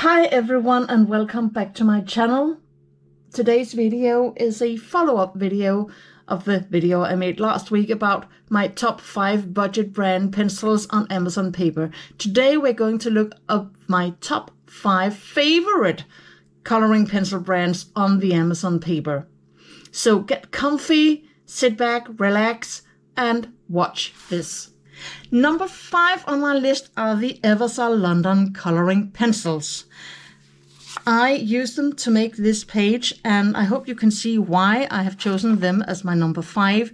Hi everyone and welcome back to my channel. Today's video is a follow-up video of the video I made last week about my top 5 budget brand pencils on Amazon paper. Today we're going to look up my top 5 favorite coloring pencil brands on the Amazon paper. So get comfy, sit back, relax and watch this. Number 5 on my list are the Evazar London coloring pencils. I use them to make this page and I hope you can see why I have chosen them as my number 5.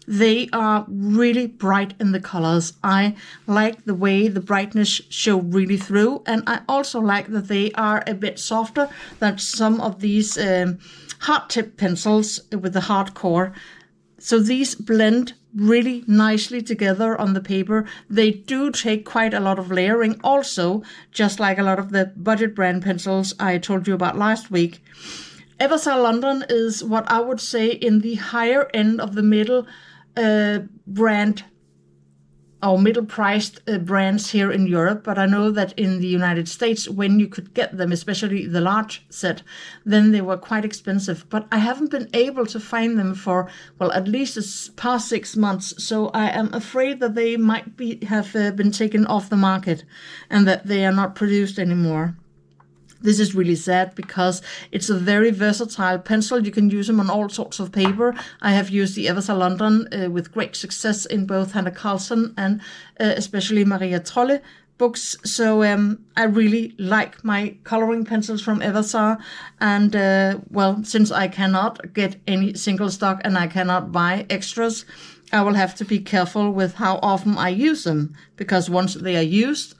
They are really bright in the colors. I like the way the brightness show really through, and I also like that they are a bit softer than some of these hard tip pencils with the hard core. So these blend really nicely together on the paper. They do take quite a lot of layering also, just like a lot of the budget brand pencils I told you about last week. Evazar London is what I would say in the higher end of the middle brand or middle priced brands here in Europe, but I know that in the United States, when you could get them, especially the large set, then they were quite expensive. But I haven't been able to find them for, well, at least the past 6 months. So I am afraid that they might have been taken off the market and that they are not produced anymore. This is really sad because it's a very versatile pencil. You can use them on all sorts of paper. I have used the Evazar London with great success in both Hanne Carlsen and especially Maria Trolle books. So I really like my coloring pencils from Evazar. And well, since I cannot get any single stock and I cannot buy extras, I will have to be careful with how often I use them, because once they are used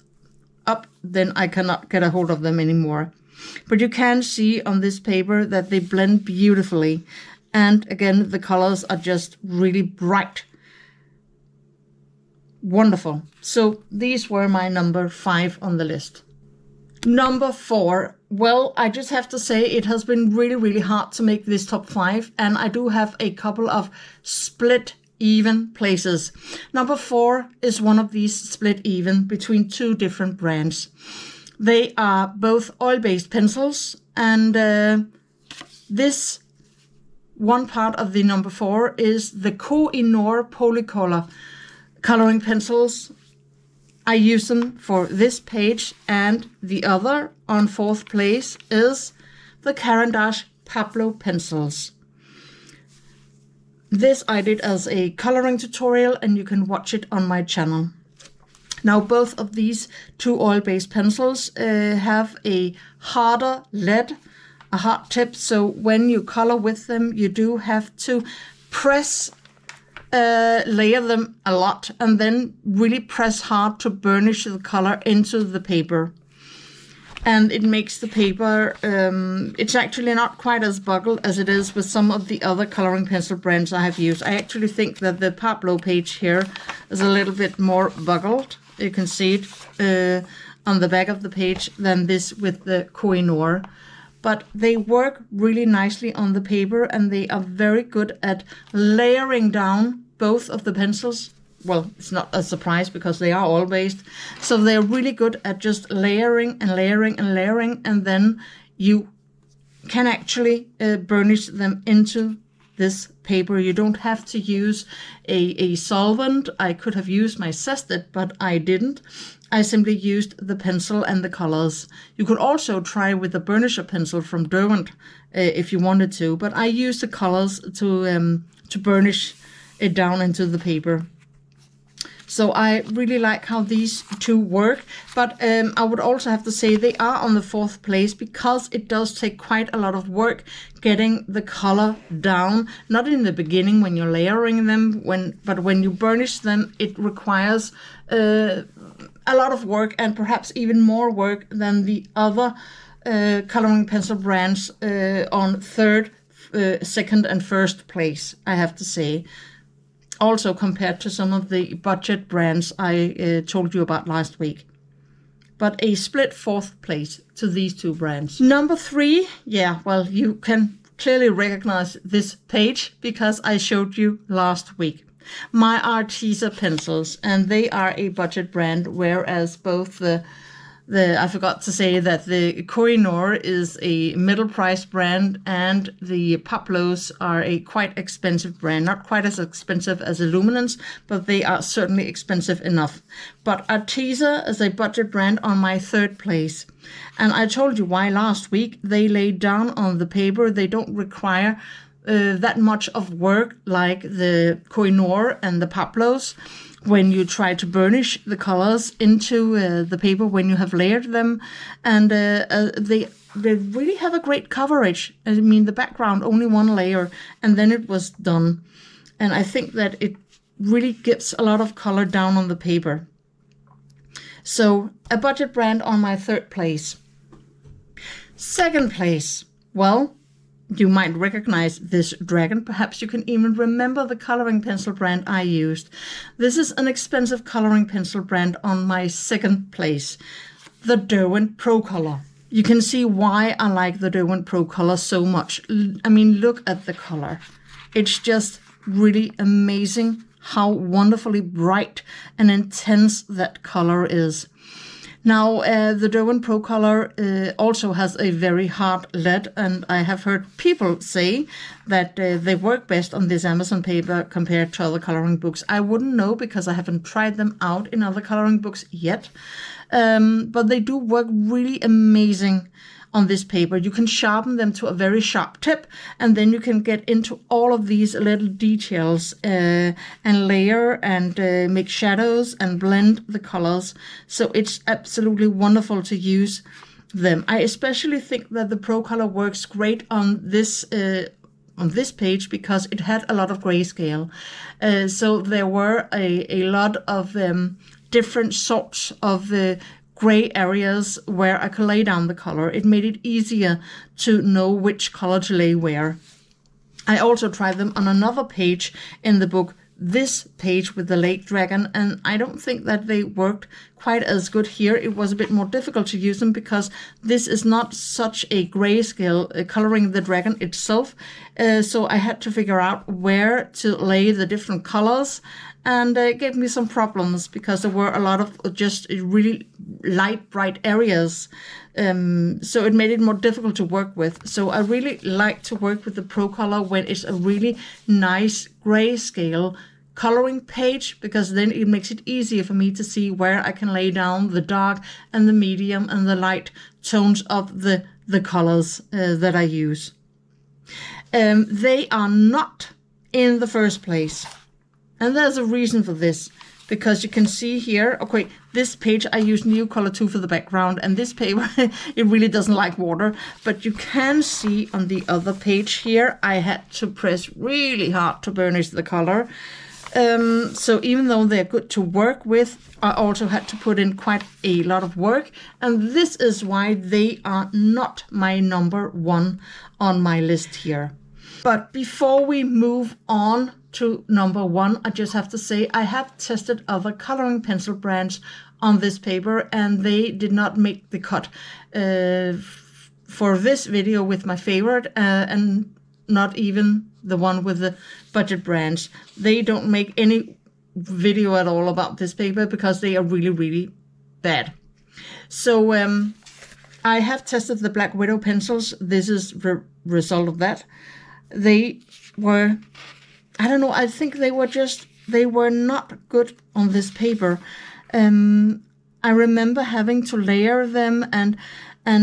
up, then I cannot get a hold of them anymore. But you can see on this paper that they blend beautifully, and again the colors are just really bright. Wonderful. So these were my number 5 on the list. Number 4, well, I just have to say it has been really hard to make this top 5, and I do have a couple of split even places. Number 4 is one of these split even between 2 different brands. They are both oil-based pencils, and this one part of the number 4 is the Koh-i-Noor Procolour coloring pencils. I use them for this page, and the other on 4th place is the Caran d'Ache Pablo pencils. This I did as a coloring tutorial, and you can watch it on my channel. Now, both of these 2 oil-based pencils have a harder lead, a hard tip. So when you color with them, you do have to press, layer them a lot, and then really press hard to burnish the color into the paper. And it makes the paper, it's actually not quite as buckled as it is with some of the other coloring pencil brands I have used. I actually think that the Pablo page here is a little bit more buckled. You can see it on the back of the page than this with the Koh-i-Noor. But they work really nicely on the paper, and they are very good at layering down both of the pencils. Well, it's not a surprise because they are oil-based. So they're really good at just layering and layering and layering, and then you can actually burnish them into this paper. You don't have to use a solvent. I could have used my Zested, but I didn't. I simply used the pencil and the colors. You could also try with the burnisher pencil from Derwent if you wanted to, but I used the colors to burnish it down into the paper. So I really like how these 2 work, but I would also have to say they are on the 4th place because it does take quite a lot of work getting the color down. Not in the beginning when you're layering them, but when you burnish them, it requires a lot of work, and perhaps even more work than the other coloring pencil brands on 3rd, 2nd and 1st place, I have to say. Also compared to some of the budget brands I told you about last week. But a split 4th place to these 2 brands. Number 3, yeah, well, you can clearly recognize this page because I showed you last week. My Arteza pencils, and they are a budget brand, whereas both the I forgot to say that the Koh-i-Noor is a middle price brand, and the Pablos are a quite expensive brand. Not quite as expensive as Illuminance, but they are certainly expensive enough. But Arteza is a budget brand on my third place. And I told you why last week. They lay down on the paper. They don't require that much of work like the Koh-i-Noor and the Pablos. When you try to burnish the colors into the paper when you have layered them, and they really have a great coverage. I mean, the background only one layer, and then it was done. And I think that it really gives a lot of color down on the paper. So a budget brand on my third place. Second place, well, you might recognize this dragon. Perhaps you can even remember the coloring pencil brand I used. This is an expensive coloring pencil brand on my second place, the Derwent Procolour. You can see why I like the Derwent Procolour so much. I mean, look at the color. It's just really amazing how wonderfully bright and intense that color is. Now, the Derwent Procolour also has a very hard lead, and I have heard people say that they work best on this Amazon paper compared to other coloring books. I wouldn't know because I haven't tried them out in other coloring books yet, but they do work really amazing on this paper. You can sharpen them to a very sharp tip, and then you can get into all of these little details and layer and make shadows and blend the colors. So it's absolutely wonderful to use them. I especially think that the Procolour works great on this page because it had a lot of grayscale. So there were a lot of different sorts of gray areas where I could lay down the color. It made it easier to know which color to lay where. I also tried them on another page in the book, this page with the lake dragon, and I don't think that they worked quite as good here. It was a bit more difficult to use them because this is not such a grayscale coloring the dragon itself. So I had to figure out where to lay the different colors, and it gave me some problems because there were a lot of just really light, bright areas. So it made it more difficult to work with. So I really like to work with the Procolour when it's a really nice grayscale coloring page, because then it makes it easier for me to see where I can lay down the dark and the medium and the light tones of the colors that I use. They are not in the first place. And there's a reason for this, because you can see here, okay, this page I use Neo Color 2 for the background, and this paper, it really doesn't like water. But you can see on the other page here, I had to press really hard to burnish the color. So even though they're good to work with, I also had to put in quite a lot of work. And this is why they are not my number one on my list here. But before we move on to number one, I just have to say I have tested other coloring pencil brands on this paper, and they did not make the cut for this video with my favorite, and not even the one with the budget brands. They don't make any video at all about this paper because they are really, really bad. So I have tested the Black Widow pencils. This is the result of that. They were, I don't know, I think they were not good on this paper. I remember having to layer them, and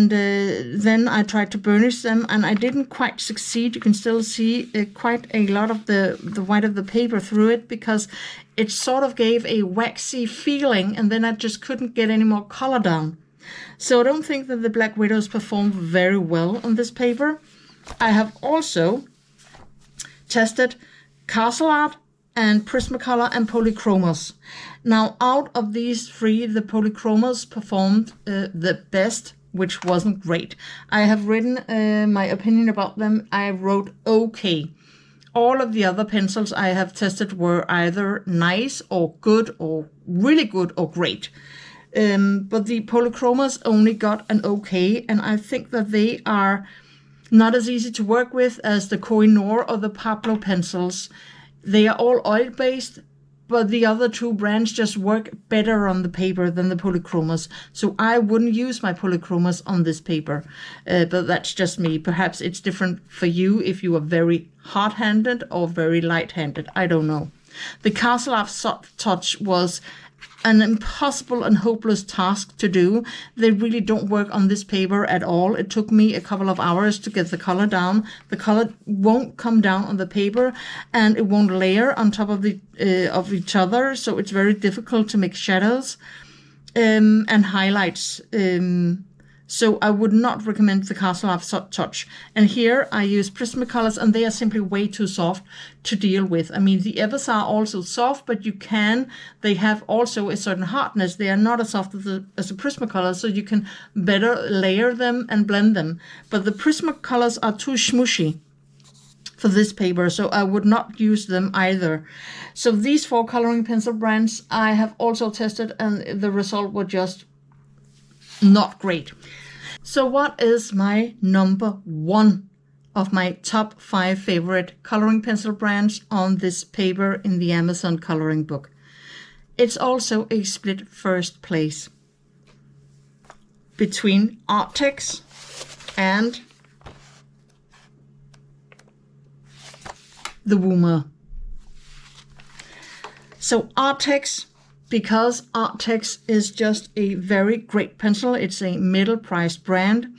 then I tried to burnish them, and I didn't quite succeed. You can still see quite a lot of the white of the paper through it, because it sort of gave a waxy feeling, and then I just couldn't get any more color down. So I don't think that the Black Widows performed very well on this paper. I have also tested Castle Art and Prismacolor and Polychromos. Now, out of these three, the Polychromos performed the best, which wasn't great. I have written my opinion about them. I wrote okay. All of the other pencils I have tested were either nice or good or really good or great. But the Polychromos only got an okay, and I think that they are not as easy to work with as the Koh-i-Noor or the Pablo pencils. They are all oil-based, but the other two brands just work better on the paper than the polychromos. So I wouldn't use my polychromos on this paper, but that's just me. Perhaps it's different for you if you are very hard-handed or very light-handed. I don't know. The CatColouring Soft Touch was an impossible and hopeless task to do. They really don't work on this paper at all. It took me a couple of hours to get the color down. The color won't come down on the paper, and it won't layer on top of of each other. So it's very difficult to make shadows and highlights. So I would not recommend the CatColouring Soft Touch. And here I use Prismacolors, and they are simply way too soft to deal with. I mean, the Evazar are also soft, but they have also a certain hardness. They are not as soft as the Prismacolors, so you can better layer them and blend them. But the Prismacolors are too smushy for this paper, so I would not use them either. So these 4 coloring pencil brands I have also tested, and the result was just not great. So what is my number 1 of my top 5 favorite coloring pencil brands on this paper in the Amazon coloring book? It's also a split first place between ArtTex and the Woomer. So ArtTex, because ArtTex is just a very great pencil. It's a middle-priced brand,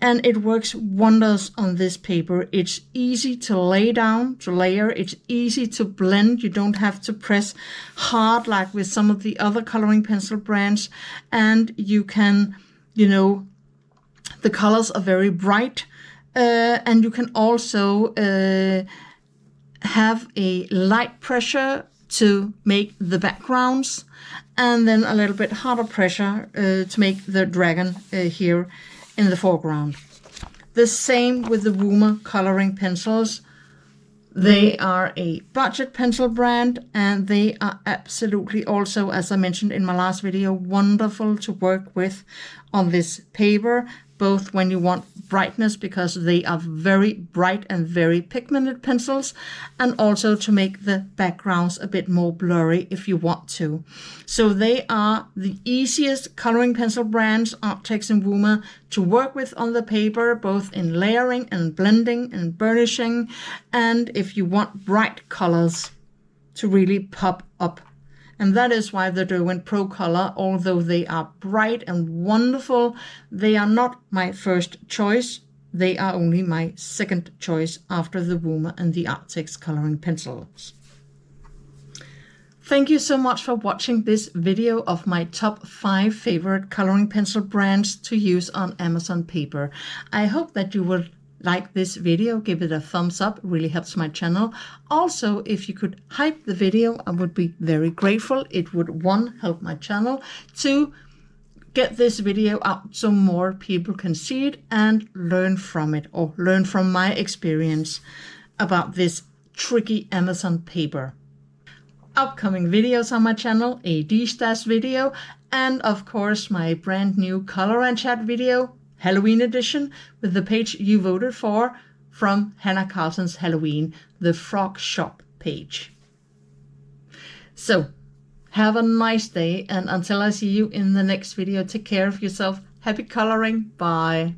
and it works wonders on this paper. It's easy to lay down, to layer. It's easy to blend. You don't have to press hard like with some of the other coloring pencil brands. And you can, the colors are very bright, and you can also have a light pressure to make the backgrounds, and then a little bit harder pressure to make the dragon here in the foreground. The same with the Woomer coloring pencils. They are a budget pencil brand, and they are absolutely also, as I mentioned in my last video, wonderful to work with on this paper, both when you want brightness, because they are very bright and very pigmented pencils, and also to make the backgrounds a bit more blurry if you want to. So they are the easiest coloring pencil brands, ArtTex and Woomer, to work with on the paper, both in layering and blending and burnishing, and if you want bright colors to really pop up. And that is why the Derwent Procolour, although they are bright and wonderful, they are not my first choice. They are only my second choice after the Woomer and the ArtTex coloring pencils. Thank you so much for watching this video of my top 5 favorite coloring pencil brands to use on Amazon paper. I hope that you will like this video, give it a thumbs up, it really helps my channel. Also, if you could hype the video, I would be very grateful. It would, 1, help my channel, 2, get this video out so more people can see it and learn from it, or learn from my experience about this tricky Amazon paper. Upcoming videos on my channel, a D-stash video, and of course my brand new color and chat video, Halloween edition, with the page you voted for from Hannah Carlson's Halloween, the Frog Shop page. So, have a nice day, and until I see you in the next video, take care of yourself. Happy coloring. Bye.